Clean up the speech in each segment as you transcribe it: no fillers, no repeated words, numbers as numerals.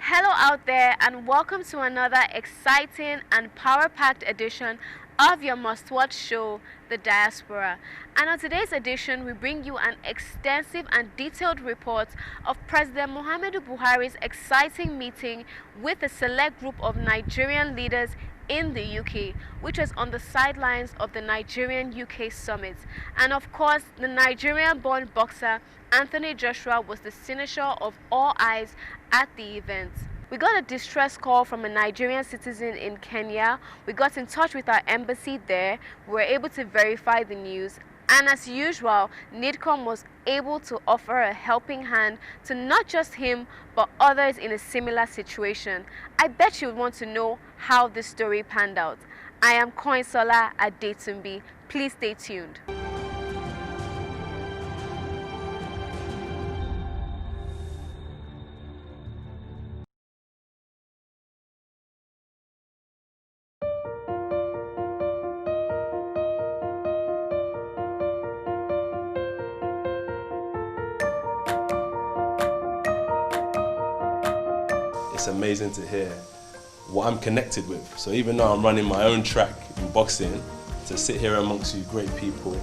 Hello out there and welcome to another exciting and power-packed edition of your must-watch show, The Diaspora. And on today's edition, we bring you an extensive and detailed report of President Muhammadu Buhari's exciting meeting with a select group of Nigerian leaders in the UK, which was on the sidelines of the Nigerian-UK summit. And of course, the Nigerian-born boxer Anthony Joshua was the cynosure of all eyes at the event. We got a distress call from a Nigerian citizen in Kenya. We got in touch with our embassy there. We were able to verify the news. And as usual, NIDCOM was able to offer a helping hand to not just him, but others in a similar situation. I bet you would want to know how this story panned out. I am Koinsola Adetumbi. Please stay tuned. It's amazing to hear what I'm connected with. So even though I'm running my own track in boxing, to sit here amongst you great people,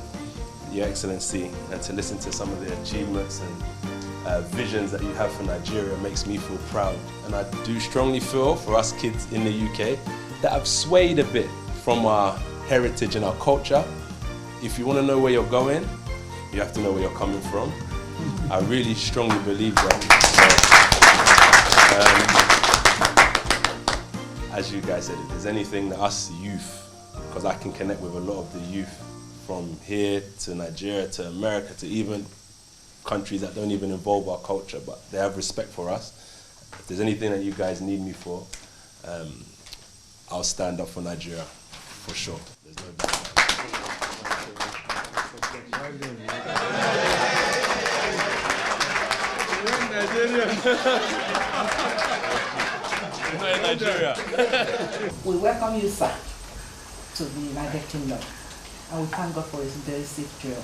Your Excellency, and to listen to some of the achievements and visions that you have for Nigeria makes me feel proud. And I do strongly feel for us kids in the UK that have swayed a bit from our heritage and our culture. If you want to know where you're going, you have to know where you're coming from. I really strongly believe that. As you guys said, if there's anything that us youth, because I can connect with a lot of the youth from here to Nigeria to America to even countries that don't even involve our culture, but they have respect for us. If there's anything that you guys need me for, I'll stand up for Nigeria, for sure. There's no doubt about Nigeria. We welcome you, sir, to the United Kingdom, and we thank God for his very safe journey.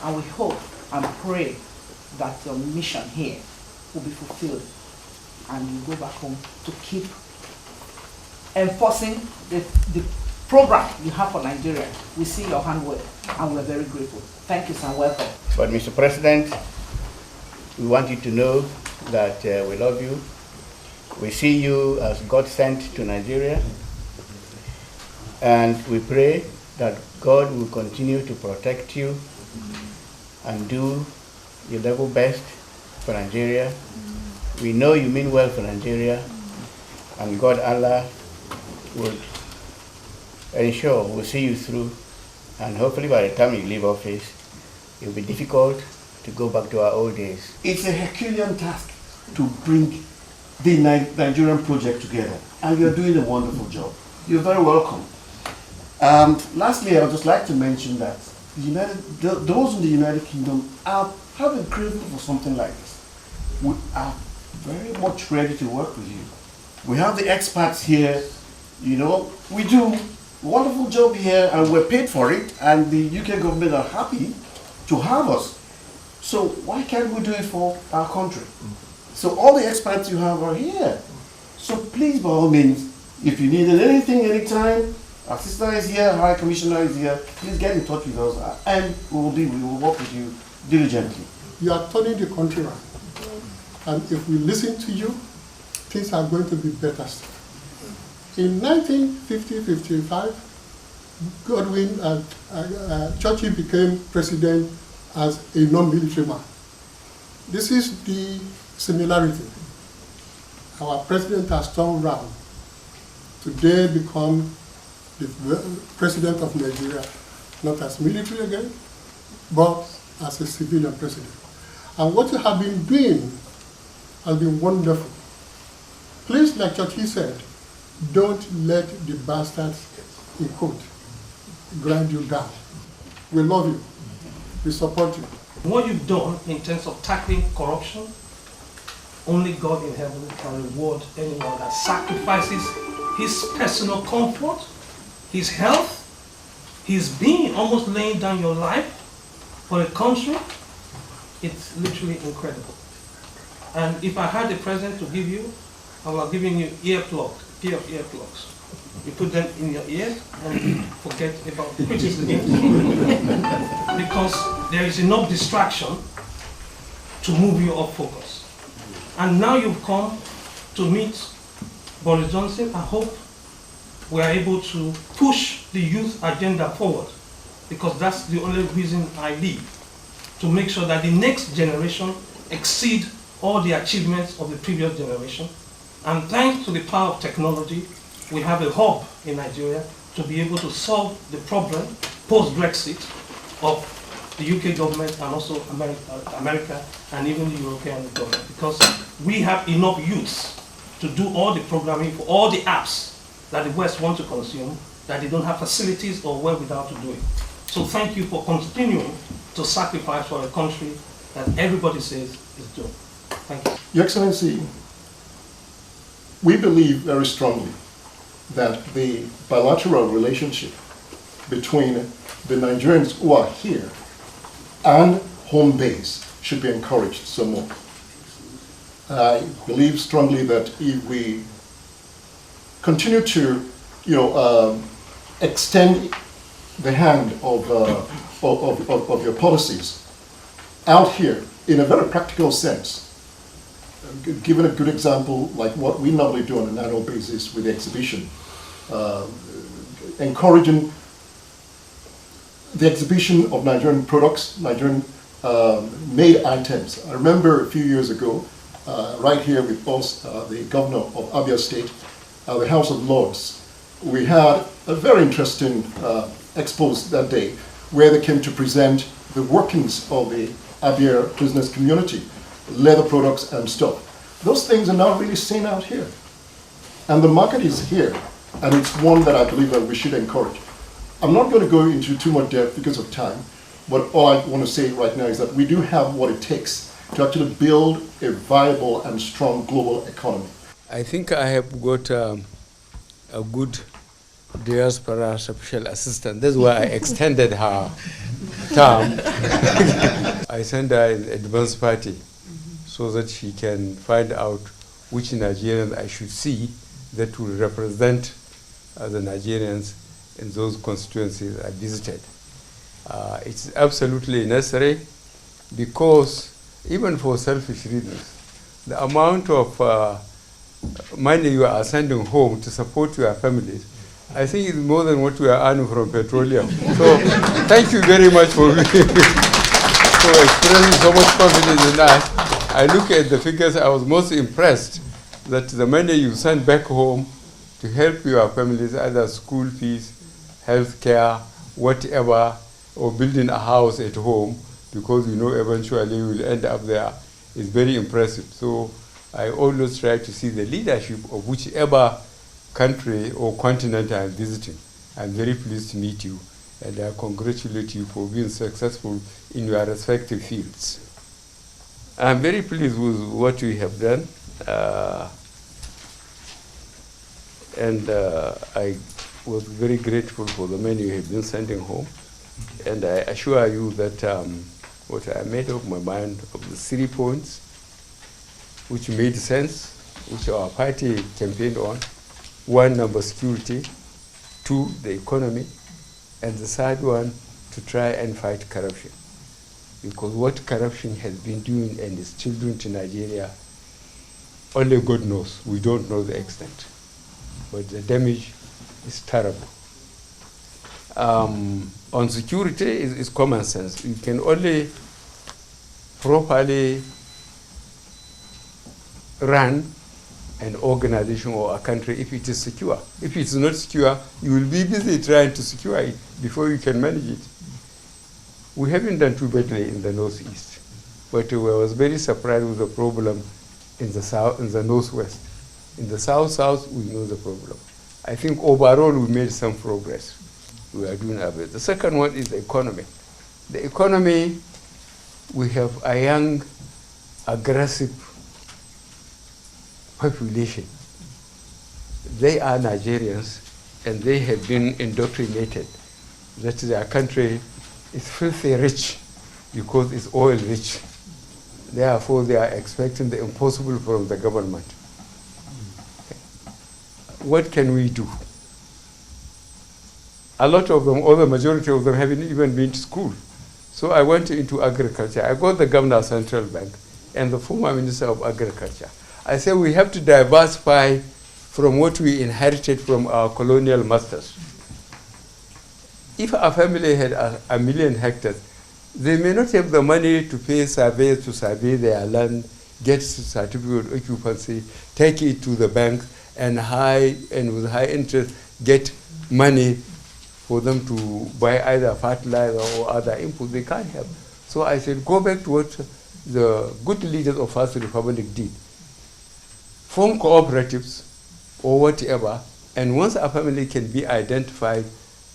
And we hope and pray that your mission here will be fulfilled, and you go back home to keep enforcing the program you have for Nigeria. We see your handwork, and we're very grateful. Thank you, sir. Welcome. But Mr. President, we want you to know that we love you. We see you as God sent to Nigeria, and we pray that God will continue to protect you and do your level best for Nigeria. We know you mean well for Nigeria, and God Allah would ensure we'll see you through, and hopefully by the time you leave office, it will be difficult to go back to our old days. It's a Herculean task to bring the Nigerian project together, and you're doing a wonderful job. You're very welcome. Lastly, I would just like to mention that those in the United Kingdom have a craving for something like this. We are very much ready to work with you. We have the expats here, we do a wonderful job here, and we're paid for it, and the UK government are happy to have us. So why can't we do it for our country? So all the experts you have are here. So please, by all means, if you needed anything, anytime, our sister is here, High Commissioner is here, please get in touch with us, and we will work with you diligently. You are turning the country around. And if we listen to you, things are going to be better. In 1950-55, Godwin Churchill became president as a non-military man. This is the similarity. Our president has turned around. Today become the president of Nigeria, not as military again, but as a civilian president. And what you have been doing has been wonderful. Please, like Churchill said, don't let the bastards, in quote, grind you down. We love you. We support you. What you've done in terms of tackling corruption, only God in heaven can reward anyone that sacrifices his personal comfort, his health, his being, almost laying down your life for a country. It's literally incredible. And if I had the president to give you I was giving you pair of earplugs. You put them in your ear and you forget about the criticism. Because there is enough distraction to move you off focus. And now you've come to meet Boris Johnson. I hope we are able to push the youth agenda forward, because that's the only reason I live, to make sure that the next generation exceed all the achievements of the previous generation. And thanks to the power of technology, we have a hub in Nigeria to be able to solve the problem post-Brexit of the UK government and also America and even the European government, because we have enough youths to do all the programming for all the apps that the West want to consume, that they don't have facilities or wherewithal to do it. So thank you for continuing to sacrifice for a country that everybody says is doomed. Thank you. Your Excellency, we believe very strongly that the bilateral relationship between the Nigerians who are here and home base should be encouraged some more. I believe strongly that if we continue to, extend the hand of your policies out here in a very practical sense, given a good example like what we normally do on an annual basis with the exhibition, encouraging the exhibition of Nigerian products, Nigerian made items. I remember a few years ago, right here with us, the governor of Abia State, the House of Lords, we had a very interesting expose that day where they came to present the workings of the Abia business community, leather products and stuff. Those things are not really seen out here. And the market is here, and it's one that I believe that we should encourage. I'm not going to go into too much depth because of time, but all I want to say right now is that we do have what it takes to actually build a viable and strong global economy. I think I have got a good diaspora special assistant. That's why I extended her term. I sent her an advance party so that she can find out which Nigerians I should see that will represent the Nigerians in those constituencies I visited. It's absolutely necessary because even for selfish reasons, the amount of money you are sending home to support your families, I think it's more than what we are earning from petroleum. So thank you very much for expressing so much confidence in us. I look at the figures, I was most impressed that the money you send back home to help your families, either school fees, health care, whatever, or building a house at home, because you know eventually you will end up there, is very impressive. So I always try to see the leadership of whichever country or continent I'm visiting. I'm very pleased to meet you, and I congratulate you for being successful in your respective fields. I'm very pleased with what you have done, and I was very grateful for the money you have been sending home. And I assure you that what I made up my mind of the 3 points, which made sense, which our party campaigned on. 1, number security. 2, the economy. And the third one, to try and fight corruption. Because what corruption has been doing and is still doing to Nigeria, only God knows. We don't know the extent. But the damage is terrible. On security is common sense. You can only properly run an organization or a country if it is secure. If it's not secure, you will be busy trying to secure it before you can manage it. We haven't done too badly in the Northeast, but I was very surprised with the problem in the South, in the Northwest. In the South, we know the problem. I think overall we made some progress. We are doing our best. The second one is the economy. The economy, we have a young, aggressive population. They are Nigerians, and they have been indoctrinated that their country is filthy rich because it's oil rich. Therefore, they are expecting the impossible from the government. what can we do? A lot of them, or the majority of them, haven't even been to school. So I went into agriculture. I got the governor of Central Bank and the former Minister of Agriculture. I said we have to diversify from what we inherited from our colonial masters. If a family had a million hectares, they may not have the money to pay surveyors to survey their land, get certificate of occupancy, take it to the bank, and with high interest get money for them to buy either fertilizer or other inputs. They can't have. So I said, go back to what the good leaders of First Republic did. Form cooperatives or whatever, and once a family can be identified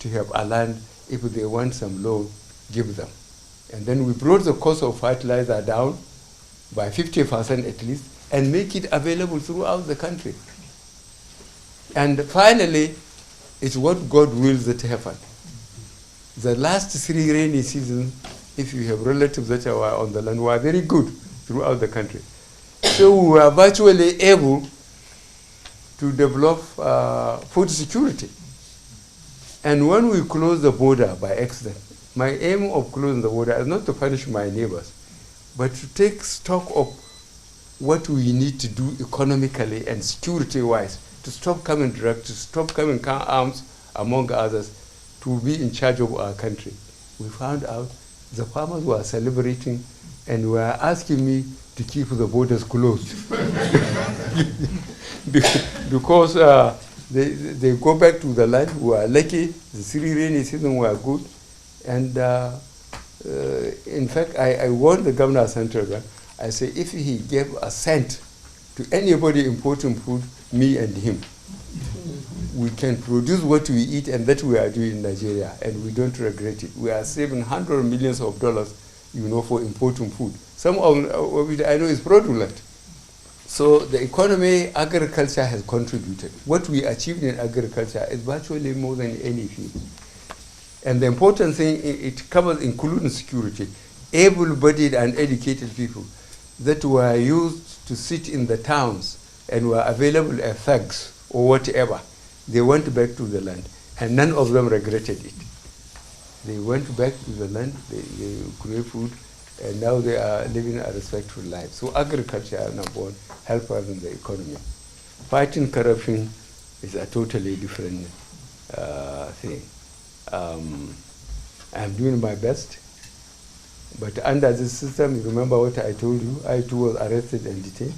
to have a land, if they want some loan, give them. And then we brought the cost of fertilizer down by 50% at least, and make it available throughout the country. And finally, it's what God wills that happen. The last 3 rainy seasons, if you have relatives that are on the land, were very good throughout the country. So we were virtually able to develop food security. And when we closed the border by accident, my aim of closing the border is not to punish my neighbors, but to take stock of what we need to do economically and security-wise, to stop coming drugs, to stop coming arms, among others, to be in charge of our country. We found out the farmers were celebrating and were asking me to keep the borders closed. Because they go back to the land, we are lucky, the 3 rainy seasons were good. And in fact, I warned the governor of Central Bank. I said, if he gave a cent to anybody importing food, me and him, we can produce what we eat, and that we are doing in Nigeria, and we don't regret it. We are saving hundreds of millions of dollars, for importing food. Some of it I know is fraudulent. So the economy, agriculture has contributed. What we achieved in agriculture is virtually more than any field. And the important thing, it covers including security. Able-bodied and educated people that were used to sit in the towns and were available as thugs or whatever, they went back to the land, and none of them regretted it. They went back to the land, they grew food, and now they are living a respectful life. So agriculture, number one, helps us in the economy. Fighting corruption is a totally different thing. I'm doing my best, but under this system, you remember what I told you? I too was arrested and detained.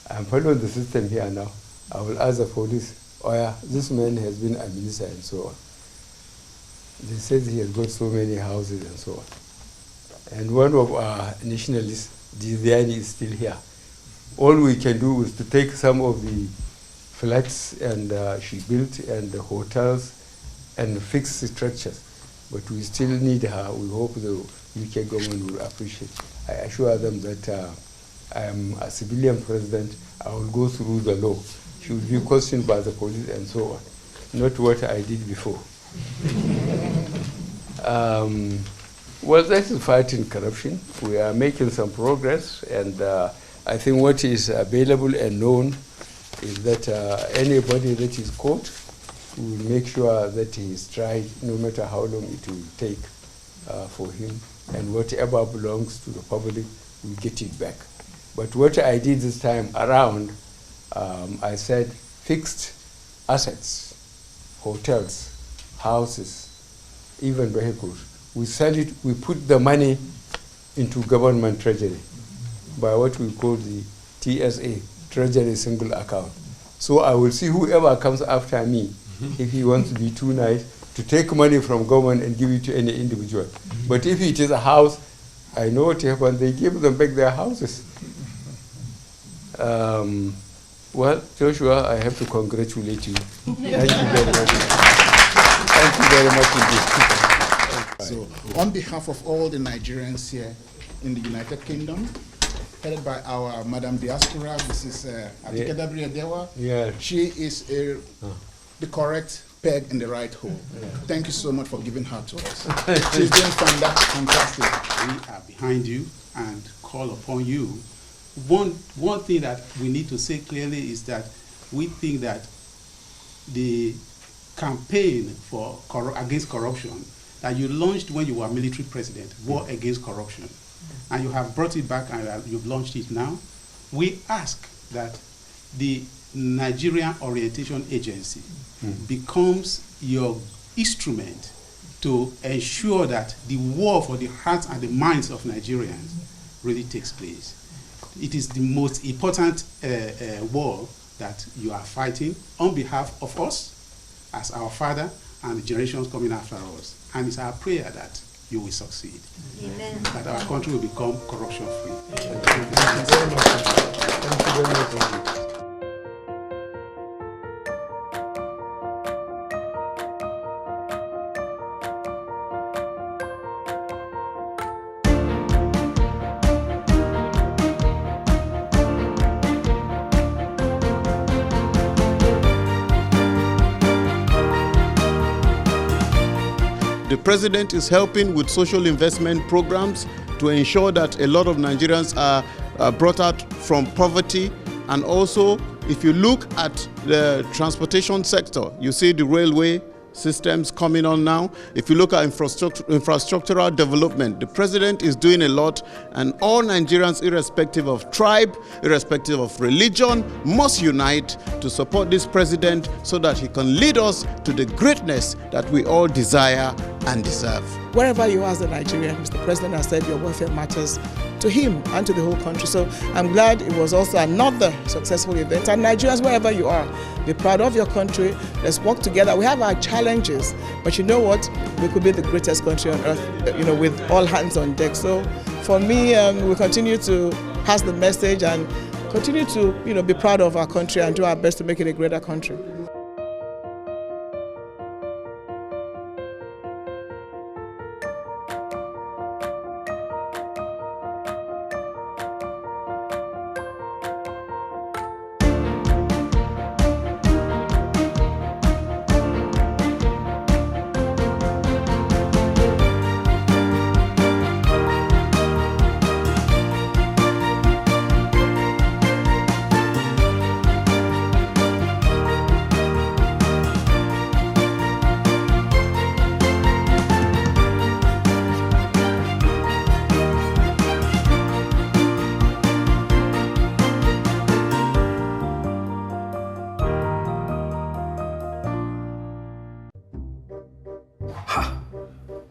I'm following the system here now. I will ask the police, oh yeah, this man has been a minister and so on. They said he has got so many houses and so on. And one of our nationalists, Diziani, is still here. All we can do is to take some of the flats and she built and the hotels and fix the structures. But we still need her. We hope the UK government will appreciate. I assure them that I am a civilian president. I will go through the law. She will be questioned by the police and so on. Not what I did before. Well, that is fighting corruption. We are making some progress, and I think what is available and known is that anybody that is caught, we will make sure that he is tried, no matter how long it will take for him, and whatever belongs to the public, we get it back. But what I did this time around, I said fixed assets, hotels, houses, even vehicles. We sell it, we put the money into government treasury by what we call the TSA, Treasury Single Account. So I will see whoever comes after me, if he wants to be too nice, to take money from government and give it to any individual. But if it is a house, I know what happens, they give them back their houses. Well, Joshua, I have to congratulate you. Thank you very much. Thank you very much indeed. So, on behalf of all the Nigerians here in the United Kingdom, headed by our Madam Diaspora, Mrs. Adekedabri Adewa, Yeah. she is the correct peg in the right hole. Yeah. Thank you so much for giving her to us. She's doing fantastic. We are behind you and call upon you. One thing that we need to say clearly is that we think that the campaign against corruption that you launched when you were military president, War Against Corruption, and you have brought it back and you've launched it now. We ask that the Nigerian Orientation Agency becomes your instrument to ensure that the war for the hearts and the minds of Nigerians really takes place. It is the most important war that you are fighting on behalf of us as our father and the generations coming after us. And it's our prayer that you will succeed. Amen. That our country will become corruption-free. Thank you very much. Thank you very much. The president is helping with social investment programs to ensure that a lot of Nigerians are brought out from poverty. And also, if you look at the transportation sector, you see the railway systems coming on now. If you look at infrastructural development, the president is doing a lot, and all Nigerians, irrespective of tribe, irrespective of religion, must unite to support this president so that he can lead us to the greatness that we all desire and deserve. Wherever you are as a Nigerian, Mr. President has said your welfare matters to him and to the whole country. So I'm glad it was also another successful event. And Nigerians, wherever you are, be proud of your country. Let's work together. We have our challenges, but you know what? We could be the greatest country on earth, with all hands on deck. So for me, we continue to pass the message and continue to, be proud of our country and do our best to make it a greater country.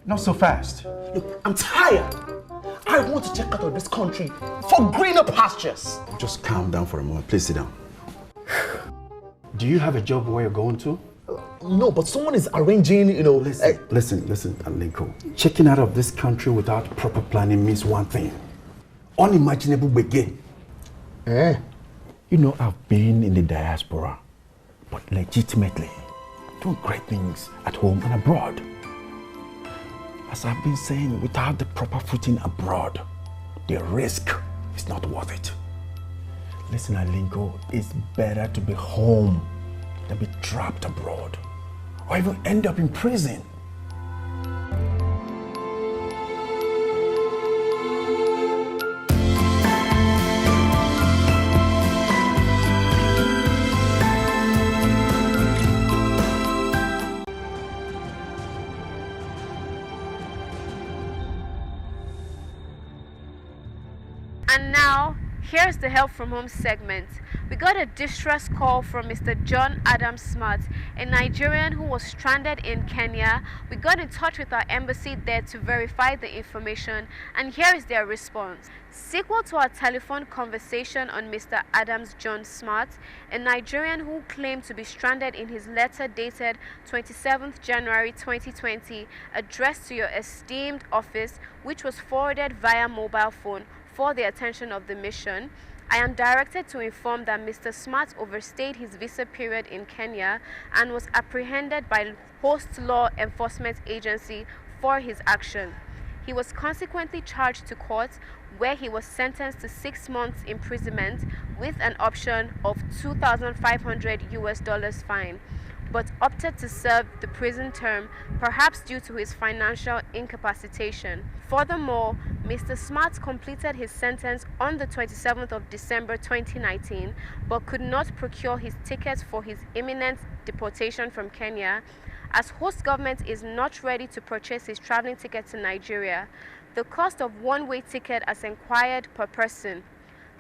Not so fast. Look, I'm tired. I want to check out of this country for greener pastures. Just calm down for a moment. Please sit down. Do you have a job where you're going to? No, but someone is arranging, Listen, Alinko. Checking out of this country without proper planning means one thing. Unimaginable begin. I've been in the diaspora, but legitimately doing great things at home and abroad. As I've been saying, without the proper footing abroad, the risk is not worth it. Listen, Alinko, it's better to be home than be trapped abroad, or even end up in prison. And now, here's the Help from Home segment. We got a distress call from Mr. John Adam Smart, a Nigerian who was stranded in Kenya. We got in touch with our embassy there to verify the information, and here is their response. Sequel to our telephone conversation on Mr. Adams John Smart, a Nigerian who claimed to be stranded in his letter dated 27th January 2020, addressed to your esteemed office, which was forwarded via mobile phone for the attention of the mission. I am directed to inform that Mr. Smart overstayed his visa period in Kenya and was apprehended by Host Law Enforcement Agency for his action. He was consequently charged to court, where he was sentenced to 6 months imprisonment with an option of $2,500 fine. but opted to serve the prison term, perhaps due to his financial incapacitation. Furthermore, Mr. Smart completed his sentence on the 27th of December 2019, but could not procure his ticket for his imminent deportation from Kenya, as host government is not ready to purchase his traveling ticket to Nigeria. The cost of one-way ticket as inquired per person,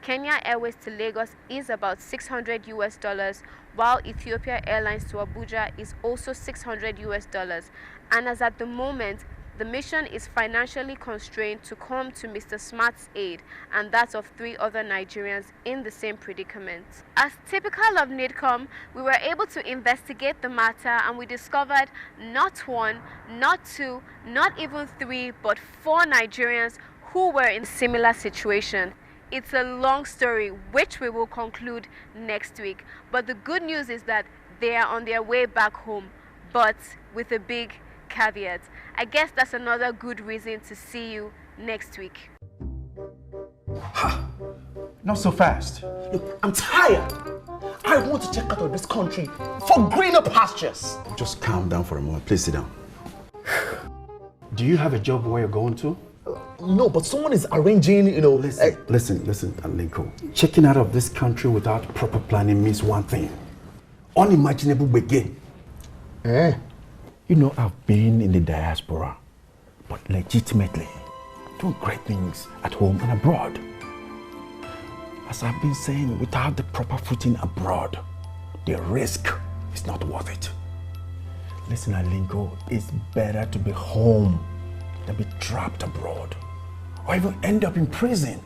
Kenya Airways to Lagos, is about $600, while Ethiopia Airlines to Abuja is also $600. And as at the moment, the mission is financially constrained to come to Mr. Smart's aid and that of 3 other Nigerians in the same predicament. As typical of NIDCOM, we were able to investigate the matter and we discovered not 1, not 2, not even 3, but 4 Nigerians who were in a similar situation. It's a long story, which we will conclude next week. But the good news is that they are on their way back home, but with a big caveat. I guess that's another good reason to see you next week. Not so fast. Look, I'm tired. I want to check out of this country for greener pastures. Just calm down for a moment. Please sit down. Do you have a job where you're going to? No, but someone is arranging, Listen, Alinko. Checking out of this country without proper planning means one thing. Unimaginable begin. I've been in the diaspora, but legitimately doing great things at home and abroad. As I've been saying, without the proper footing abroad, the risk is not worth it. Listen, Alinko, it's better to be home than be trapped abroad, or even end up in prison.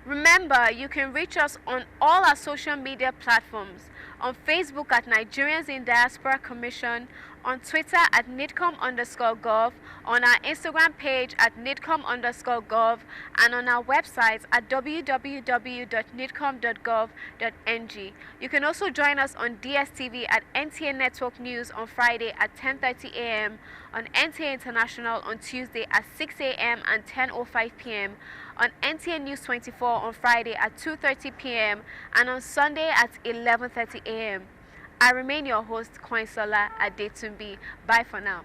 Remember, you can reach us on all our social media platforms. On Facebook at Nigerians in Diaspora Commission, on Twitter at nidcom_gov, on our Instagram page at nidcom_gov, and on our website at www.nidcom.gov.ng. You can also join us on DSTV at NTA Network News on Friday at 10:30 a.m., on NTA International on Tuesday at 6 a.m. and 10:05 p.m., on NTA News 24 on Friday at 2:30 p.m. and on Sunday at 11:30 a.m. I remain your host, Koinsola Adetumbi. Bye for now.